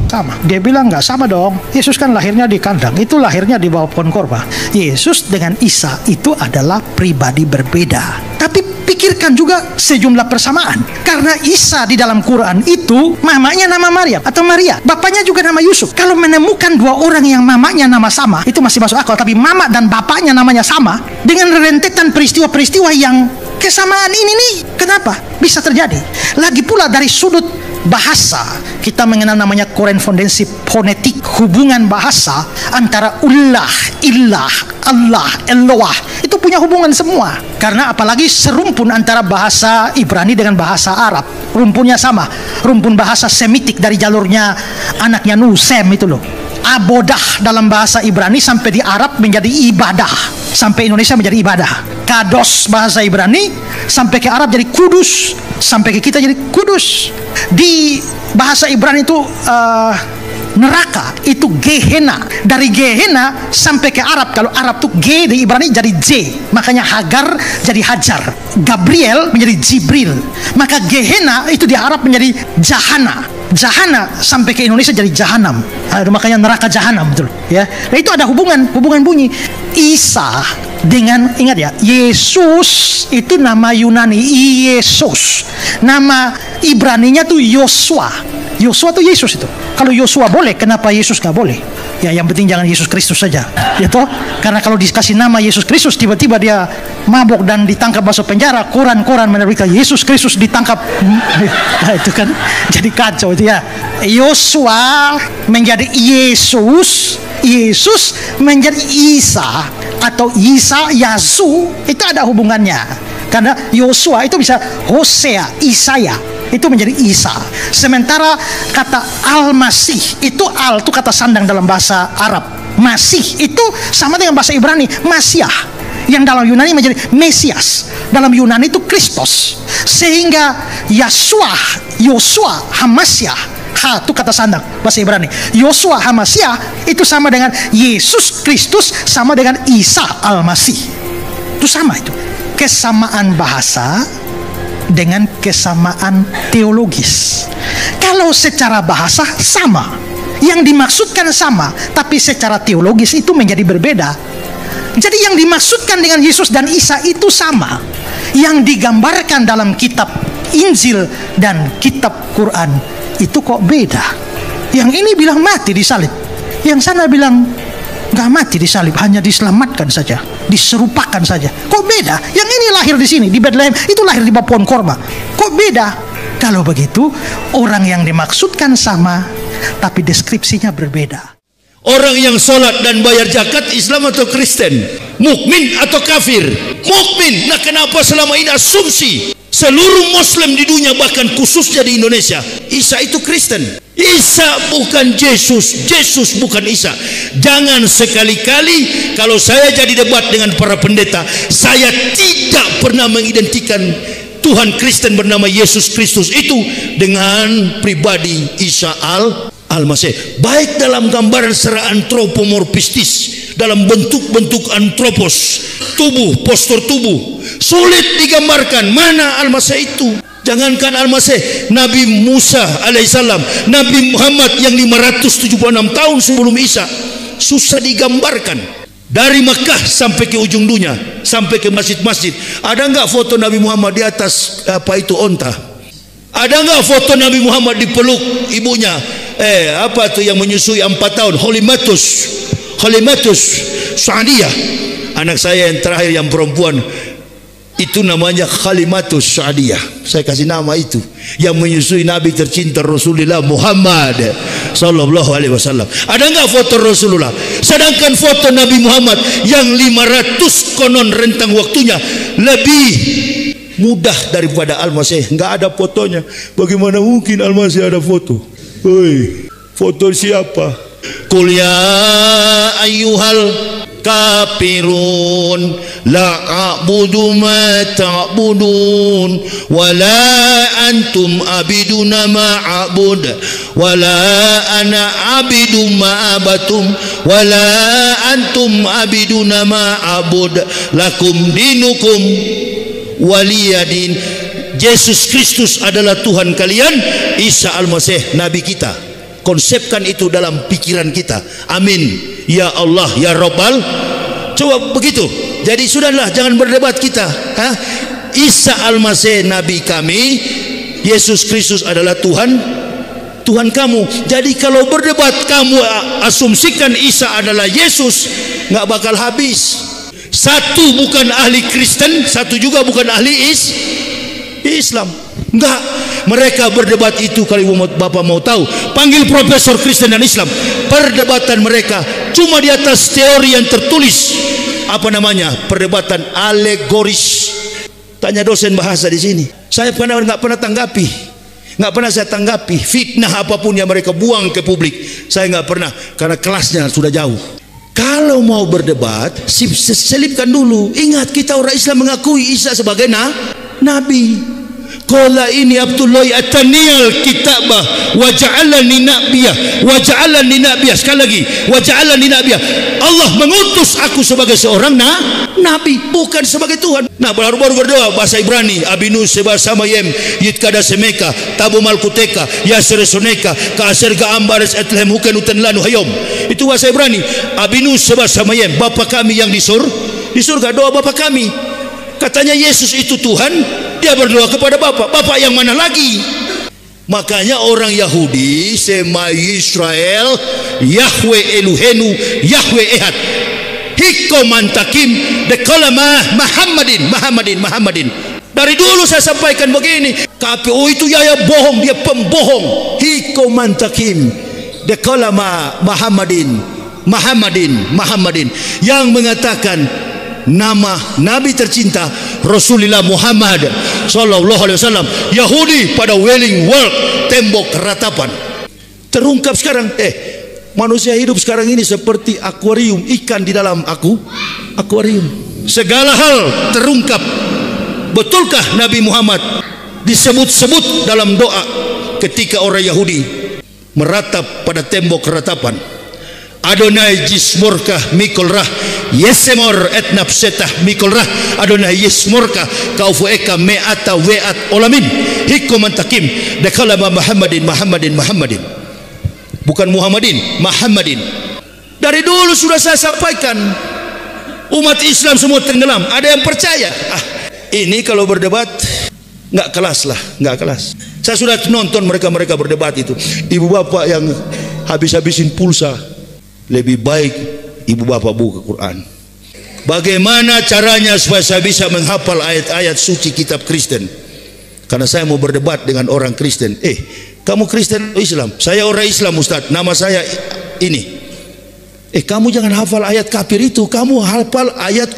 Sama. Dia bilang nggak sama dong. Yesus kan lahirnya di kandang, itu lahirnya di bawah pohon korma. Yesus dengan Isa itu adalah pribadi berbeda. Tapi pikirkan juga sejumlah persamaan. Karena Isa di dalam Quran itu mamanya nama Maryam atau Maria, bapaknya juga nama Yusuf. Kalau menemukan dua orang yang mamanya nama sama, itu masih masuk akal. Tapi mama dan bapaknya namanya sama, dengan rentetan peristiwa-peristiwa yang kesamaan ini nih, kenapa bisa terjadi? Lagi pula dari sudut bahasa, kita mengenal namanya korespondensi fonetik, hubungan bahasa antara ullah, illah, Allah, Eloah, itu punya hubungan semua. Karena apalagi serumpun antara bahasa Ibrani dengan bahasa Arab, rumpunnya sama, rumpun bahasa Semitik dari jalurnya anaknya Nuh, Sem itu loh. Abodah dalam bahasa Ibrani sampai di Arab menjadi ibadah, sampai Indonesia menjadi ibadah. Kados bahasa Ibrani sampai ke Arab jadi kudus, sampai ke kita jadi kudus. Di bahasa Ibrani itu neraka itu Gehenna. Dari Gehenna sampai ke Arab, kalau Arab tuh G di Ibrani jadi J, makanya Hagar jadi Hajar, Gabriel menjadi Jibril. Maka Gehenna itu di Arab menjadi Jahana. Jahana sampai ke Indonesia jadi Jahanam. Makanya neraka Jahanam, betul ya. Nah, itu ada hubungan bunyi. Isa dengan, ingat ya, Yesus itu nama Yunani Yesus. Nama Ibraninya tuh Yosua. Yosua tuh Yesus itu. Kalau Yosua boleh, kenapa Yesus nggak boleh? Ya, yang penting jangan Yesus Kristus saja, ya toh. Karena kalau dikasih nama Yesus Kristus, tiba-tiba dia mabok dan ditangkap masuk penjara, koran menerbitkan Yesus Kristus ditangkap. Nah, itu kan jadi kacau itu ya. Yosua menjadi Yesus, Yesus menjadi Isa, atau Isa Yasu, itu ada hubungannya. Karena Yosua itu bisa Hosea, Isaya, itu menjadi Isa. Sementara kata Al-Masih itu, Al itu kata sandang dalam bahasa Arab. Masih itu sama dengan bahasa Ibrani Masiah, yang dalam Yunani menjadi Mesias. Dalam Yunani itu Kristus. Sehingga Yosua Hamasiah, Ha itu kata sandang bahasa Ibrani. Yosua Hamasiah itu sama dengan Yesus Kristus, sama dengan Isa Al-Masih. Itu sama itu. Kesamaan bahasa dengan kesamaan teologis. Kalau secara bahasa sama, yang dimaksudkan sama, tapi secara teologis itu menjadi berbeda. Jadi yang dimaksudkan dengan Yesus dan Isa itu sama, yang digambarkan dalam kitab Injil dan kitab Quran itu kok beda. Yang ini bilang mati disalib, yang sana bilang nggak mati disalib, hanya diselamatkan saja, diserupakan saja. Kok beda? Yang ini lahir di sini di Bethlehem, itu lahir di bawah pohon korma. Kok beda? Kalau begitu, orang yang dimaksudkan sama, tapi deskripsinya berbeda. Orang yang sholat dan bayar zakat Islam atau Kristen, mukmin atau kafir? Mukmin. Nah, kenapa selama ini asumsi seluruh Muslim di dunia, bahkan khususnya di Indonesia, Isa itu Kristen? Isa bukan Yesus, Yesus bukan Isa. Jangan sekali-kali kalau saya jadi debat dengan para pendeta, saya tidak pernah mengidentikan Tuhan Kristen bernama Yesus Kristus itu dengan pribadi Isa Al-Masih. Baik dalam gambaran secara antropomorfistis, dalam bentuk-bentuk antropos, tubuh, postur tubuh, sulit digambarkan mana Al-Masih itu. Jangankan Al-Masih, Nabi Musa alaihissalam, Nabi Muhammad yang 576 tahun sebelum Isa, susah digambarkan. Dari Mekah sampai ke ujung dunia, sampai ke masjid-masjid, ada nggak foto Nabi Muhammad di atas apa itu onta? Ada nggak foto Nabi Muhammad dipeluk ibunya? Apa tuh yang menyusui 4 tahun? Halimatus Sa'diyah. Anak saya yang terakhir yang perempuan itu namanya Halimatus Sa'diyah. Saya kasih nama itu, yang menyusui Nabi tercinta Rasulullah Muhammad sallallahu alaihi wasallam. Ada nggak foto Rasulullah? Sedangkan foto Nabi Muhammad yang 500 konon rentang waktunya lebih mudah daripada Al-Masih, nggak ada fotonya. Bagaimana mungkin Al-Masih ada foto? Hei, foto siapa? Qul ya ayyuhal kafirun la a'budu ma ta'budun wa la antum abiduna ma a'bud wa la ana abidu ma abatum wa la antum abiduna ma a'bud lakum dinukum waliyadin. Yesus Kristus adalah Tuhan kalian, Isa Al-Masih Nabi kita. konsepkan itu dalam pikiran kita. Amin ya Allah ya Rabbal. Coba begitu. Jadi sudahlah, jangan berdebat kita. Isa Al-Masih Nabi kami, Yesus Kristus adalah Tuhan kamu. Jadi kalau berdebat kamu asumsikan Isa adalah Yesus, nggak bakal habis. Satu bukan ahli Kristen, satu juga bukan ahli Islam. Enggak, mereka berdebat itu. Kalau Bapak mau tahu, panggil profesor Kristen dan Islam. Perdebatan mereka cuma di atas teori yang tertulis. Apa namanya? Perdebatan alegoris. Tanya dosen bahasa di sini. Saya nggak pernah tanggapi. Nggak pernah saya tanggapi fitnah apapun yang mereka buang ke publik. Saya nggak pernah, karena kelasnya sudah jauh. Kalau mau berdebat, selipkan dulu. Ingat, kita orang Islam mengakui Isa sebagai nabi. Qala ini Abdullah ataniyal kitabah wa ja'alani nabiyah. Sekali lagi, wa ja'alani nabiyah. Allah mengutus aku sebagai seorang nabi, bukan sebagai Tuhan. Nah, baru-baru berdoa bahasa Ibrani, Abinu seba samayem yitkada semeka tabu malkuteka yasresoneka kaaser gaambares etlem huken uten lanu hayom. Itu bahasa Ibrani. Abinu seba samayem, Bapa kami yang di surga. Doa Bapa kami. Katanya Yesus itu Tuhan, dia berdoa kepada Bapa yang mana lagi? Makanya orang Yahudi Sema Israel Yahweh Eluhenu Yahweh Ehad Hikomantakim Dekolama Muhammadin. Dari dulu saya sampaikan begini, KPU itu ya bohong, dia pembohong. Hikomantakim Dekolama Muhammadin yang mengatakan nama Nabi tercinta Rasulullah Muhammad Sallallahu Alaihi Wasallam. Yahudi pada Wailing Wall, tembok ratapan. Terungkap sekarang. Manusia hidup sekarang ini seperti akuarium, ikan di dalam akuarium. Segala hal terungkap. Betulkah Nabi Muhammad disebut-sebut dalam doa ketika orang Yahudi meratap pada tembok ratapan? Adonai jismurkah mikolrah yesemor etnapsetah mikolrah Adonai yismurkah kaufueka me'ata we'at olamin hikomantakim dekalama Muhammadin. Bukan Muhammadin. Dari dulu sudah saya sampaikan, umat Islam semua tenggelam. Ada yang percaya? Ini kalau berdebat nggak kelas. Saya sudah nonton mereka berdebat itu. Ibu bapak yang habis-habisin pulsa, lebih baik ibu bapak buka Quran. Bagaimana caranya supaya saya bisa menghafal ayat-ayat suci kitab Kristen? Karena saya mau berdebat dengan orang Kristen. Kamu Kristen atau Islam? Saya orang Islam, Ustaz. Nama saya ini. Kamu jangan hafal ayat kafir itu. Kamu hafal ayat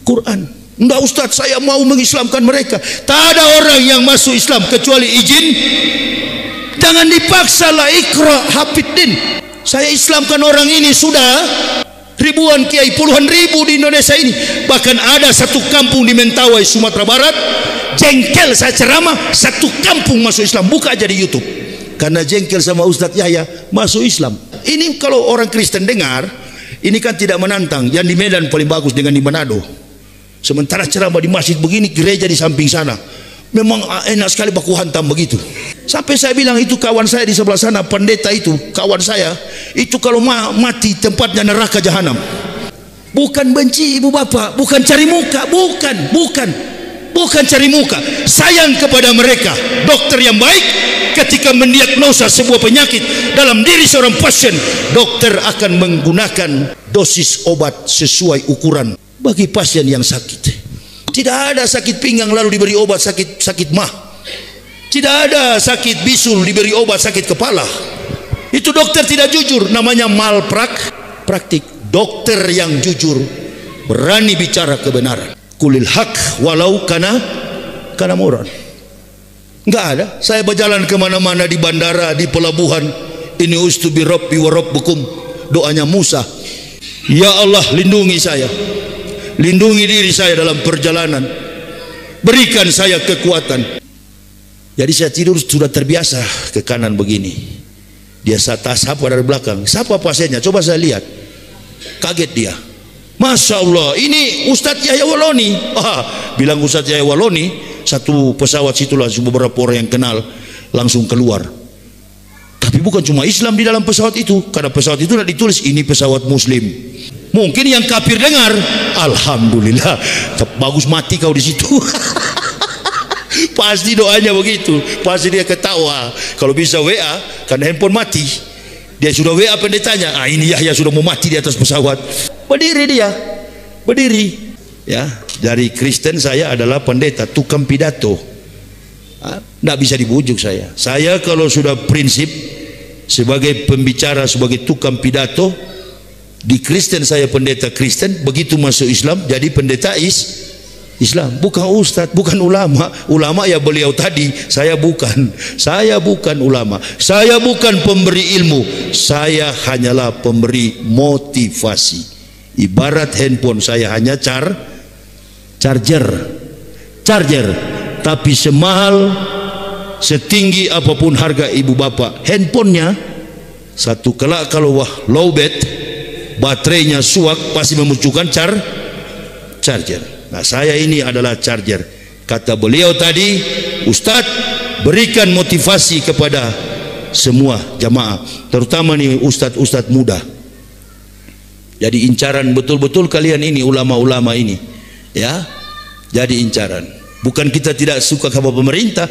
Quran. Enggak, Ustaz, saya mau mengislamkan mereka. Tak ada orang yang masuk Islam kecuali izin. Jangan dipaksa lah, ikra hafidin. Saya Islamkan orang ini sudah ribuan kiai, puluhan ribu di Indonesia ini. Bahkan ada satu kampung di Mentawai, Sumatera Barat, jengkel saya ceramah, satu kampung masuk Islam. Buka aja di YouTube. Karena jengkel sama Ustadz Yahya masuk Islam. Ini kalau orang Kristen dengar, ini kan tidak menantang. Yang di Medan paling bagus dengan di Manado. Sementara ceramah di masjid begini, gereja di samping sana. Memang enak sekali baku hantam begitu. Sampai saya bilang, itu kawan saya di sebelah sana, pendeta itu, kawan saya, itu kalau mati tempatnya neraka jahanam. Bukan benci ibu bapak, bukan cari muka, bukan cari muka. Sayang kepada mereka. Dokter yang baik ketika mendiagnosa sebuah penyakit dalam diri seorang pasien, dokter akan menggunakan dosis obat sesuai ukuran bagi pasien yang sakit. Tidak ada sakit pinggang lalu diberi obat sakit mah. Tidak ada sakit bisul diberi obat sakit kepala. Itu dokter tidak jujur, namanya malpraktik. Dokter yang jujur berani bicara kebenaran. Kulil haq walau kana muran. Enggak ada. Saya berjalan kemana-mana, di bandara, di pelabuhan. Ini ustubi rabbi wa rabbukum. Doanya Musa. Ya Allah, lindungi saya. Lindungi diri saya dalam perjalanan. Berikan saya kekuatan. Jadi saya tidur sudah terbiasa ke kanan begini. Dia sapa dari belakang. Sapa pasiennya, coba saya lihat. Kaget dia. Masya Allah, ini Ustadz Yahya Waloni. Bilang Ustadz Yahya Waloni, satu pesawat situlah beberapa orang yang kenal langsung keluar. Tapi bukan cuma Islam di dalam pesawat itu, karena pesawat itu tidak ditulis ini pesawat Muslim. Mungkin yang kafir dengar, alhamdulillah, bagus mati kau di situ. Pasti doanya begitu, pasti dia ketawa. Kalau bisa WA, karena handphone mati, dia sudah WA pendetanya. Ini Yahya sudah mau mati di atas pesawat. Berdiri dia, berdiri. Ya, dari Kristen saya adalah pendeta, tukang pidato. Tidak bisa dibujuk saya. Saya kalau sudah prinsip sebagai pembicara, sebagai tukang pidato, di Kristen saya pendeta Kristen, begitu masuk Islam jadi pendeta Islam, bukan ustadz, bukan ulama. Ulama ya beliau tadi, saya bukan ulama, saya bukan pemberi ilmu, saya hanyalah pemberi motivasi. Ibarat handphone saya hanya charger, tapi semahal setinggi apapun harga ibu bapak handphonenya, satu kelak kalau low bat, baterainya suak, pasti memunculkan charger. Nah, saya ini adalah charger. Kata beliau tadi, Ustadz, berikan motivasi kepada semua jamaah, terutama nih ustadz muda. Jadi incaran betul-betul kalian ini, ulama-ulama ini, ya, jadi incaran. Bukan kita tidak suka sama pemerintah.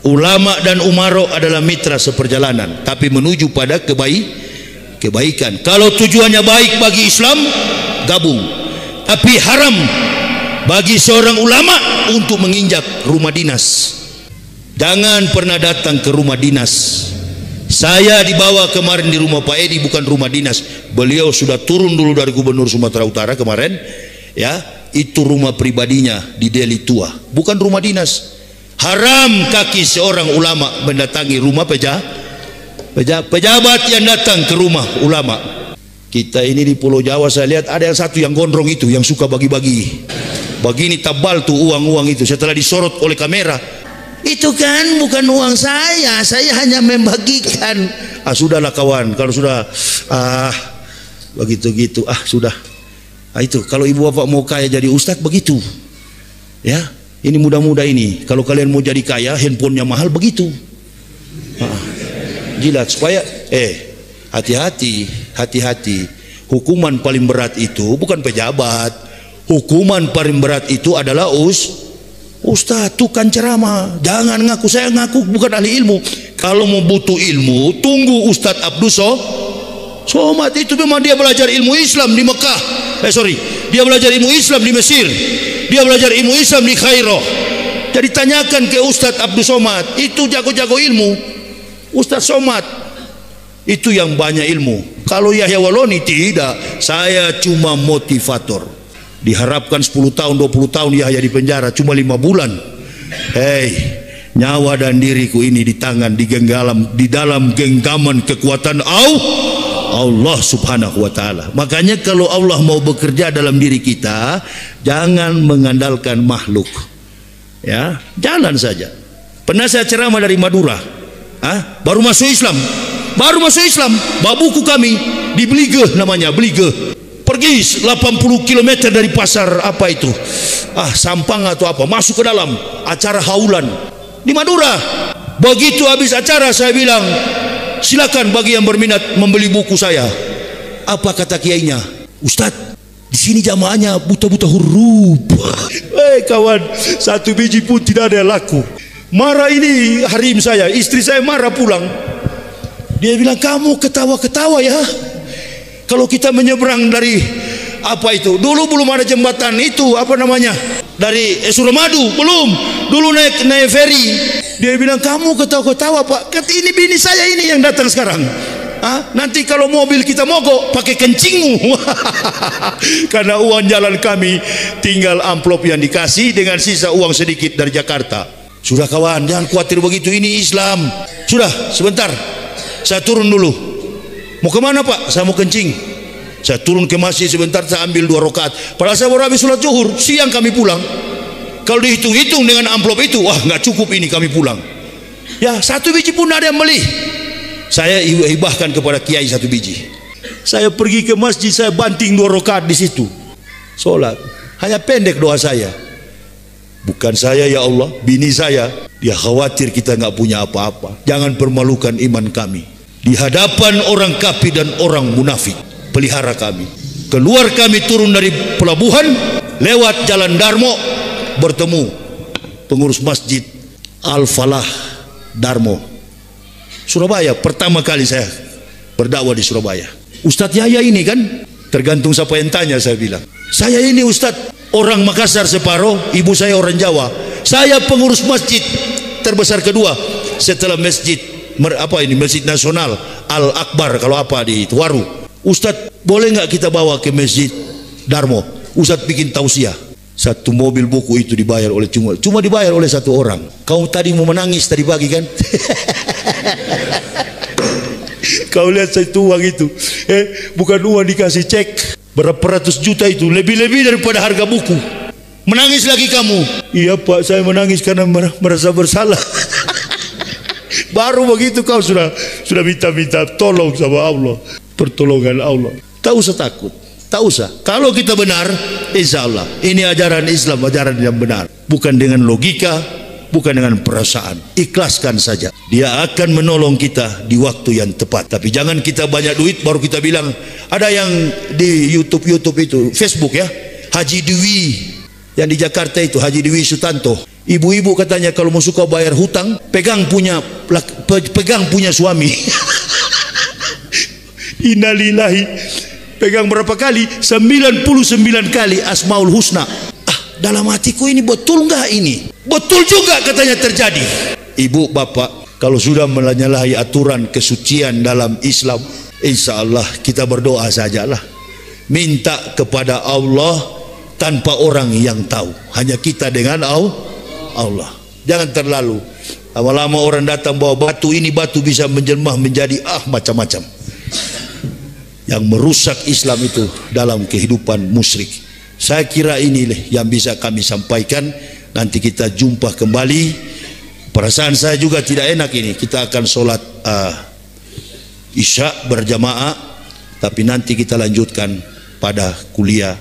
Ulama dan umaro adalah mitra seperjalanan, tapi menuju pada kebaikan. Kalau tujuannya baik bagi Islam, gabung. Tapi haram bagi seorang ulama untuk menginjak rumah dinas. Jangan pernah datang ke rumah dinas. Saya dibawa kemarin di rumah Pak Edi, bukan rumah dinas. Beliau sudah turun dulu dari Gubernur Sumatera Utara kemarin, ya. Itu rumah pribadinya di Deli Tua, bukan rumah dinas. Haram kaki seorang ulama mendatangi rumah pejabat yang datang ke rumah ulama. Kita ini di Pulau Jawa, saya lihat ada yang satu yang gondrong itu, yang suka bagi-bagi. Begini tabal tuh uang-uang itu, setelah disorot oleh kamera. Itu kan bukan uang saya hanya membagikan. Sudahlah kawan, kalau sudah begitu gitu, sudah. Itu kalau ibu bapak mau kaya jadi ustadz begitu, ya. Ini muda-muda ini, kalau kalian mau jadi kaya, handphonenya mahal begitu. Jilat supaya hati-hati. Hukuman paling berat itu bukan pejabat. Hukuman paling berat itu adalah ustadz, tukang ceramah. Jangan ngaku, saya ngaku bukan ahli ilmu. Kalau mau butuh ilmu, tunggu Ustadz Abdus Somad. Itu memang dia belajar ilmu Islam di Mekah. Dia belajar ilmu Islam di Mesir. Dia belajar ilmu Islam di Kairo. Jadi tanyakan ke Ustadz Abdus Somad, itu jago-jago ilmu. Ustadz Somad itu yang banyak ilmu. Kalau Yahya Waloni tidak, saya cuma motivator. Diharapkan 10 tahun 20 tahun Yahya di penjara, cuma 5 bulan. Nyawa dan diriku ini di tangan, di dalam genggaman kekuatan Allah subhanahu wa ta'ala. Makanya kalau Allah mau bekerja dalam diri kita, jangan mengandalkan makhluk, ya, jalan saja. Pernah saya ceramah dari Madura, baru masuk Islam, babuku kami di Belige, namanya Belige. Pergi 80 km dari pasar apa itu, Sampang atau apa, masuk ke dalam acara haulan di Madura. Begitu habis acara saya bilang, silakan bagi yang berminat membeli buku saya. Apa kata kiainya? Ustadz, di sini jamaahnya buta-buta huruf. Kawan, satu biji pun tidak ada yang laku. Marah ini harim saya, istri saya marah pulang. Dia bilang, kamu ketawa-ketawa ya. Kalau kita menyeberang dari apa itu, dulu belum ada jembatan itu, apa namanya, dari Suramadu, belum. Dulu naik ferry. Dia bilang, kamu ketawa-ketawa Pak. Kata, ini bini saya ini yang datang sekarang. Nanti kalau mobil kita mogok pakai kencingmu. Karena uang jalan kami tinggal amplop yang dikasih dengan sisa uang sedikit dari Jakarta. Sudah kawan, jangan khawatir begitu, ini Islam. Sudah, sebentar, saya turun dulu. Mau kemana Pak? Saya mau kencing. Saya turun ke masjid sebentar, saya ambil 2 rakaat. Padahal saya baru habis sholat zuhur, siang kami pulang. Kalau dihitung-hitung dengan amplop itu, nggak cukup ini kami pulang. Ya, 1 biji pun ada yang beli. Saya hibahkan kepada kiai 1 biji. Saya pergi ke masjid, saya banting 2 rakaat di situ. Sholat. Hanya pendek doa saya. Bukan saya ya Allah, bini saya. Dia khawatir kita nggak punya apa-apa. Jangan permalukan iman kami. di hadapan orang kafir dan orang munafik. Pelihara kami. Keluar kami turun dari pelabuhan, lewat jalan Darmo, bertemu pengurus masjid Al-Falah Darmo, Surabaya. Pertama kali saya berdakwah di Surabaya. Ustadz Yahya ini kan, tergantung siapa yang tanya, saya bilang, saya ini Ustadz orang Makassar separuh, ibu saya orang Jawa. Saya pengurus masjid terbesar kedua setelah masjid Masjid Nasional Al-Akbar kalau apa di Waru. Ustadz, boleh nggak kita bawa ke masjid Darmo? Ustadz bikin tausiah. Satu mobil buku itu dibayar oleh cuma dibayar oleh satu orang. Kau tadi mau menangis tadi pagi kan? Kau lihat saya itu uang itu, bukan uang dikasih cek berapa ratus juta itu, lebih-lebih daripada harga buku. Menangis lagi kamu? Iya Pak, saya menangis karena merasa bersalah. Baru begitu kau sudah minta tolong sama Allah, pertolongan Allah. Tak usah takut, tak usah. Kalau kita benar, insya Allah ini ajaran Islam, ajaran yang benar, bukan dengan logika, bukan dengan perasaan. Ikhlaskan saja, Dia akan menolong kita di waktu yang tepat. Tapi jangan kita banyak duit baru kita bilang. Ada yang di YouTube itu, Facebook ya, Haji Dwi yang di Jakarta itu, Haji Dwi Sutanto. Ibu-ibu katanya kalau mau suka bayar hutang, pegang punya suami. Innalillahi. Pegang berapa kali? 99 kali Asmaul Husna. Dalam hatiku ini betul nggak ini? Betul juga katanya terjadi. Ibu bapak, kalau sudah menyalahi aturan kesucian dalam Islam, insya Allah kita berdoa sajalah, minta kepada Allah tanpa orang yang tahu, hanya kita dengan Allah. Jangan terlalu lama-lama orang datang bawa batu, ini batu bisa menjelma menjadi macam-macam yang merusak Islam itu dalam kehidupan musyrik. Saya kira ini yang bisa kami sampaikan. Nanti kita jumpa kembali. Perasaan saya juga tidak enak ini. Kita akan sholat Isya berjamaah, tapi nanti kita lanjutkan pada kuliah